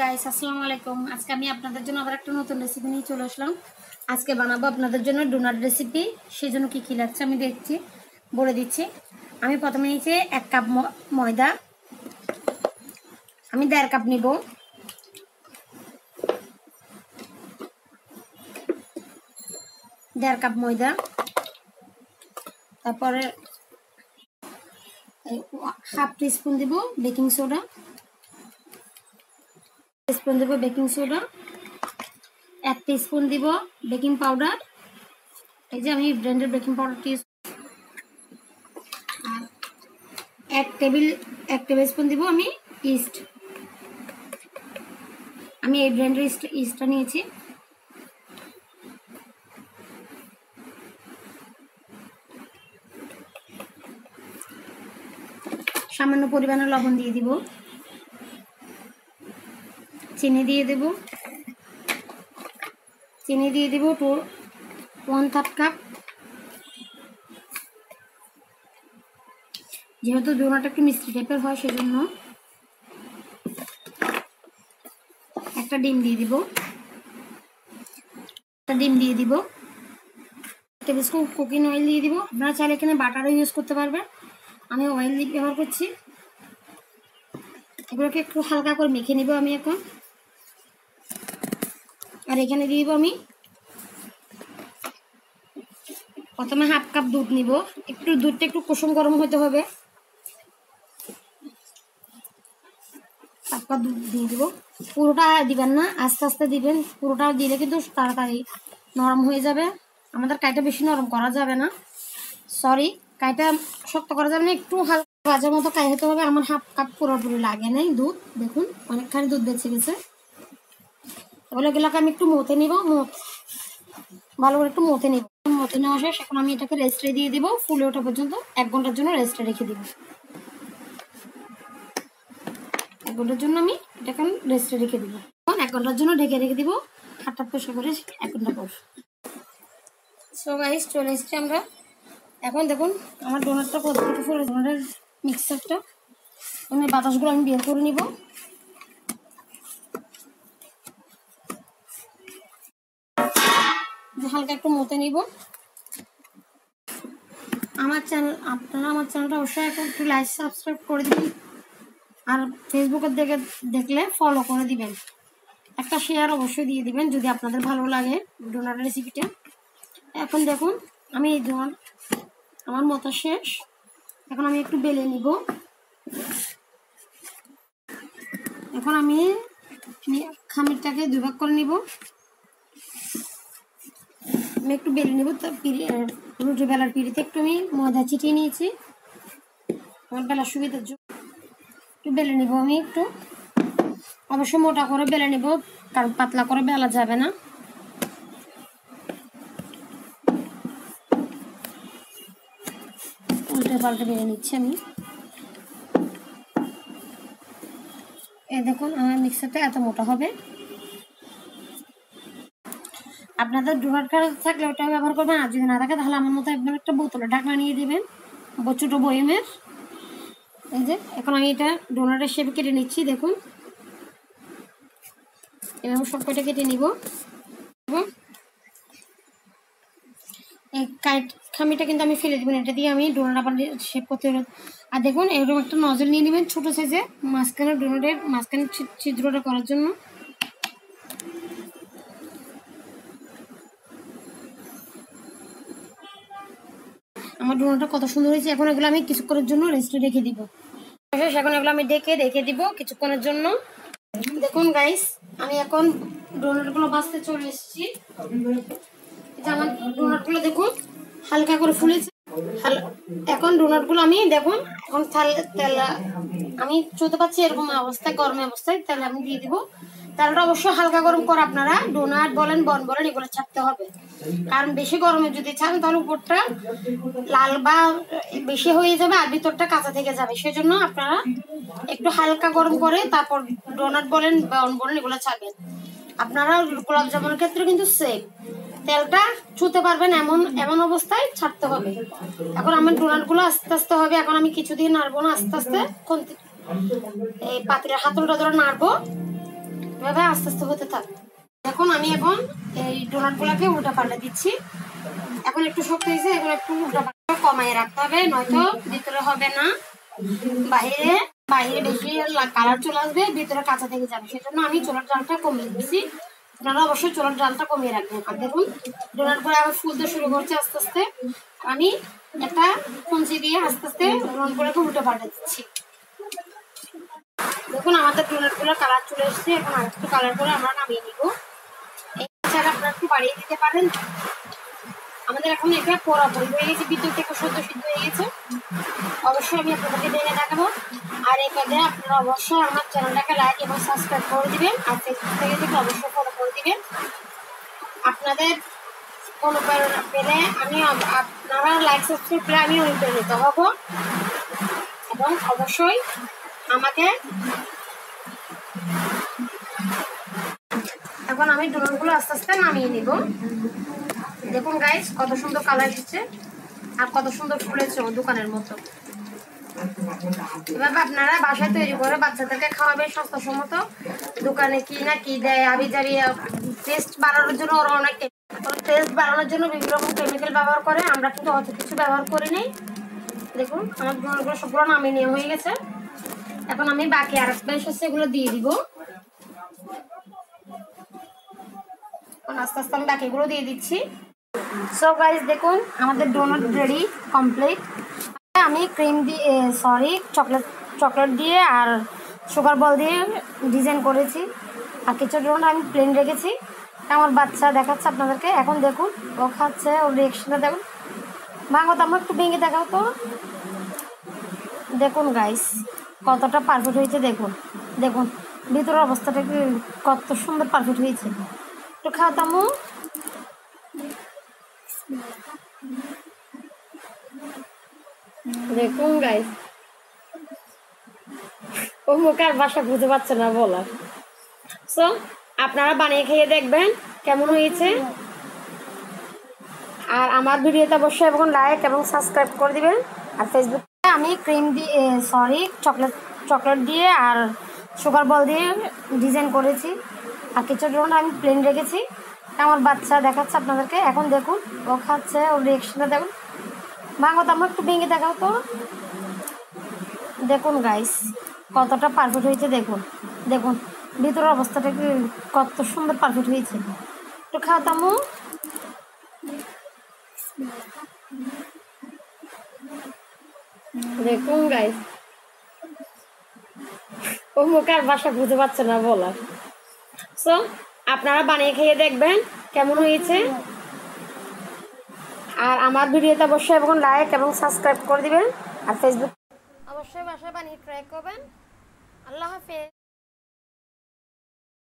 Guys, আসসালামু আলাইকুম। আজকে আমি আপনাদের জন্য আবার একটা নতুন রেসিপি নিয়ে চলে আসলাম। আজকে বানাবো আপনাদের জন্য ডোনাট রেসিপি। সেই জন্য কী লাগছে আমি বলে দিচ্ছি। আমি প্রথমে নিয়েছি 1 কাপ ময়দা। আমি 1.5 কাপ নিব। দেড় কাপ ময়দা। তারপরে হাফ টিস্পুন দিব বেকিং সোডা। টিস্পুন দিব বেকিং সোডা। 1 টিস্পুন দিব বেকিং পাউডার। এই যে আমি ব্লেন্ডের বেকিং পাউডারটি আর 1 টেবিল স্পুন দিব আমি ইস্ট। আমি এই ব্লেন্ডের ইস্টটা নিয়েছি। সামান্য পরিমাণে লবণ দিয়ে দিব। চিনি দিয়ে দেব। চিনি দিয়ে দেব 1/3 কাপ। যেহেতু ডোনাট একটু মিষ্টি টাইপের হয় সেজন্য একটা ডিম দিয়ে দিব। টেবিল স্পুন কুকিং অয়েল দিয়ে দিব। আপনারা চাইলে এখানে বাটারও ইউজ করতে পারবেন। আমি অয়েল ব্যবহার করছি। এগুলোকে একটু হালকা করে মেখে নিব আমি এখন। আর এখানে দিয়ে দিব আমি প্রথমে হাফ কাপ দুধ নিব। দুধটা একটু কুসুম গরম হতে হবে। হাফ কাপ দুধ দিয়ে দিব। পুরোটা দিবেন না, আস্তে আস্তে দিবেন। পুরোটা দিলে কিন্তু তাড়াতাড়ি নরম হয়ে যাবে। আমাদের কাইটা বেশি নরম করা যাবে না, কাইটা শক্ত করা যাবে না, একটু হালকা ভাজার মতো কাই হতে হবে। আমার হাফ কাপ পুরোপুরি লাগে নাই দুধ। দেখুন অনেকখানি দুধ বেঁচে গেছে। এগুলোকে আমি একটু মথে নিব। ভালো করে একটু মথে নেওয়া শেষ। এখন আমি এটাকে রেস্টে দিয়ে দিব। ফুলে ওঠা পর্যন্ত 1 ঘন্টার জন্য রেস্টে রেখে দিব। 1 ঘন্টার জন্য আমি এটাকে রেস্টে রেখে দিব। এখন 1 ঘন্টার জন্য ঢেকে রেখে দিব। হাতটা পরিষ্কার করে 1 ঘন্টা পর। সো গাইস, চলে এসেছি আমরা। এখন দেখুন আমার ডোনাটটা কতটুকু ফুলে। ডোনাটের মিক্সারটা আমি বাতাসগুলো আমি বের করে নিব। হালকা একটু মতে নিব। আপনারা আমার চ্যানেলটা অবশ্যই একটু লাইক সাবস্ক্রাইব করে দিবেন। আর ফেসবুকে দেখলে ফলো করে দিবেন। একটা শেয়ার অবশ্যই দিয়ে দিবেন যদি আপনাদের ভালো লাগে ডোনাট রেসিপিটা। এখন দেখুন আমি এই ডোনাট আমার মতো শেষ। এখন আমি একটু বেলে নিব। এখন আমি খামিরটাকে 2 ভাগ করে নিব। আমি একটু বেলে নিব। রুটি বেলার পিড়িতে একটু আমি ময়দা ছিটিয়ে নিয়েছি আমার বেলার সুবিধার জন্য। একটু বেলে নিব আমি একটু। অবশ্যই মোটা করে বেলে নিব, কারণ পাতলা করে বেলা যাবে না। উল্টে পাল্টে বেলে নিচ্ছি আমি। দেখুন আমার মিক্সারটা এত মোটা হবে। আপনাদের ডোনাট কাটার থাকলে ওটা ব্যবহার করবেন। আর যদি না থাকে তাহলে আমার মতো একদম একটা বোতলে ঢাকনা নিয়ে দেবেন, ছোটো বয়মের। এই যে এখন আমি এটা ডোনাটের শেপে কেটে নিচ্ছি। দেখুন এভাবে সব কটা কেটে নিব। এই খামিটা কিন্তু আমি ফেলে দেবেন। এটা দিয়ে আমি ডোনাট আবার শেপ করতে হবে। আর দেখুন এরকম একটা নজল নিয়ে নেবেন ছোটো সাইজে, মাঝখানে ডোনাটের মাঝখানে ছিদ্রটা করার জন্য। আমার ডোনাটটা কত সুন্দর হয়েছে। এখন এগুলো আমি কিছুক্ষণের জন্য রেস্টে রেখে দিব। এখন এগুলো আমি রেখে দিব কিছুক্ষণের জন্য। দেখুন গাইস, আমি এখন ডোনাটগুলো ভাজতে চলে এসেছি। আমার ডোনাটগুলো দেখুন হালকা করে ফুলেছে। এখন ডোনাটগুলো আমি দেখুন এখন তেল আমি চলতে পারছি এরকম অবস্থায়, গরম অবস্থায় তেল আমি দিয়ে দিব। তেলটা অবশ্যই হালকা গরম করে আপনারা ডোনাট বলেন বন বলেন এগুলো ছাড়তে হবে। কারণ বেশি গরমে যদি ছাড়েন তাহলে উপরটা লাল বা বেশি হয়ে যাবে আর ভিতরটা কাঁচা থেকে যাবে। সেজন্য আপনারা একটু হালকা গরম করে তারপর ডোনাট বলেন বন বলেন এগুলো ছাড়বেন। আপনারা গোলাপ জামুনের ক্ষেত্রে কিন্তু সেম তেলটা ছুঁতে পারবেন এমন অবস্থায় ছাড়তে হবে। এখন আমার ডোনাটগুলো আস্তে আস্তে হবে। এখন আমি কিছুদিন নাড়বো না, আস্তে আস্তে এই পাতিলের হাতলটা ধরে নাড়বো। এভাবে আস্তে আস্তে হতে থাকবে। এখন আমি এই ডোনাটগুলোকে উল্টা পাল্টা দিচ্ছি। এখন একটু শক্ত হয়েছে, এখন একটু উল্টা পাল্টা কমায় রাখতে হবে, নয়তো ভিতরে হবে না, বাইরে বাইরে বেশি কালার চলে আসবে, ভিতরে কাঁচা থেকে যাবে। সেজন্য আমি চুলার জালটা কমিয়ে দিচ্ছি। আপনারা অবশ্যই চুলার জালটা কমিয়ে রাখবেন। আর দেখুন ডোনাট করে আবার ফুলতে শুরু করছে আস্তে আস্তে। আমি একটা কঞ্চি দিয়ে আস্তে আস্তে ডোনাট গুলোকে উল্টে পাল্টে দিচ্ছি। দেখুন আমাদের ডোনাট গুলো কালার চলে এসেছে। এখন আর একটু কালার করে আমরা নামিয়ে নিব। এই চাল আপনারা একটু বাড়িয়ে দিতে পারেন। আমাদের এখন এটা পুরোপুরি হয়ে গেছে, বিদ্যুৎ থেকে সদ্য সিদ্ধ হয়ে গেছে। অবশ্যই আমি আপনাদেরকে দেখে দেখাবো। আর এই কাজে আপনারা অবশ্যই আমার চ্যানেলটাকে লাইক এবং সাবস্ক্রাইব করে দিবেন। আর ফেসবুক থেকে দেখে অবশ্যই ফলো করে দিবেন। আপনাদের অনুপ্রেরণা পেলে আপনারা লাইক সাবস্ক্রাইব পেলে আমি অনুপ্রাণিত হব। এবং অবশ্যই আমাকে এখন আমি ডোনাটগুলো আস্তে আস্তে নামিয়ে নিব। দেখুন গাইস কত সুন্দর কালার এসেছে আর কত সুন্দর ফুলেছে দোকানের মতো। এভাবে আপনারা বাসায় তৈরি করে বাচ্চাদেরকে খাওয়াবেন স্বাস্থ্যসম্মত। দোকানে কি না কি দেয় আবি যাবি, টেস্ট বাড়ানোর জন্য ওরা অনেক টেস্ট বাড়ানোর জন্য বিভিন্ন রকম কেমিক্যাল ব্যবহার করে। আমরা কিন্তু অত কিছু ব্যবহার করি নাই। দেখুন আমার ডোনাটগুলো সবগুলো নামিয়ে নেওয়া হয়ে গেছে। এখন আমি বাকি আর একটা এসেছে এগুলো দিয়ে দিব। আস্তে আস্তে আমি বাকিগুলো দিয়ে দিচ্ছি। সো গাইস দেখুন আমাদের ডোনাট রেডি কমপ্লিট। আমি ক্রিম দিয়ে চকলেট দিয়ে আর সুগার বল দিয়ে ডিজাইন করেছি। আর কিছু ডোনাট আমি প্লেন রেখেছি। আমার বাচ্চা দেখাচ্ছে আপনাদেরকে। এখন দেখুন ও খাচ্ছে, ওর রিয়েকশনটা দেখুন। ভাঙো তো, আমার একটু ভেঙে দেখাও তো। দেখুন গাইস কতটা পারফেক্ট হয়েছে। দেখুন দেখুন ভিতরের অবস্থাটা কি কত সুন্দর পারফেক্ট হয়েছে। একটু খাও তামু। দেখুন গাইস ও মুখে আর ভাষা বুঝতে পারছে না বলা। সো আপনারা বানিয়ে খেয়ে দেখবেন কেমন হয়েছে। আর আমার ভিডিওতে অবশ্যই এবং লাইক এবং সাবস্ক্রাইব করে দিবেন। আর ফেসবুকে আমি ক্রিম দিয়ে চকলেট দিয়ে আর সুগার বল দিয়ে ডিজাইন করেছি। আর কিছু ডোনাট আমি প্লেন রেখেছি। আমার বাচ্চা দেখাচ্ছে আপনাদেরকে। এখন দেখুন ও খাচ্ছে, ওর রিয়েকশনটা দেখুন। ভাঙো তো, আমার একটু ভেঙে দেখাও তো। দেখুন গাইস কতটা পারফেক্ট হয়েছে। দেখুন দেখুন ভিতরের অবস্থাটা কি কত সুন্দর পারফেক্ট হয়েছে। একটু খাও তামু। দেখুন গাইস ও মুখে আর ভাষা বুঝতে পারছে না বলা। সো আপনারা বানিয়ে খেয়ে দেখবেন কেমন হয়েছে। আর আমার ভিডিওতে অবশ্যই এবং লাইক এবং সাবস্ক্রাইব করে দিবেন। আর ফেসবুক অবশ্যই বাসায় বানিয়ে ট্রাই করবেন। আল্লাহ হাফেজ।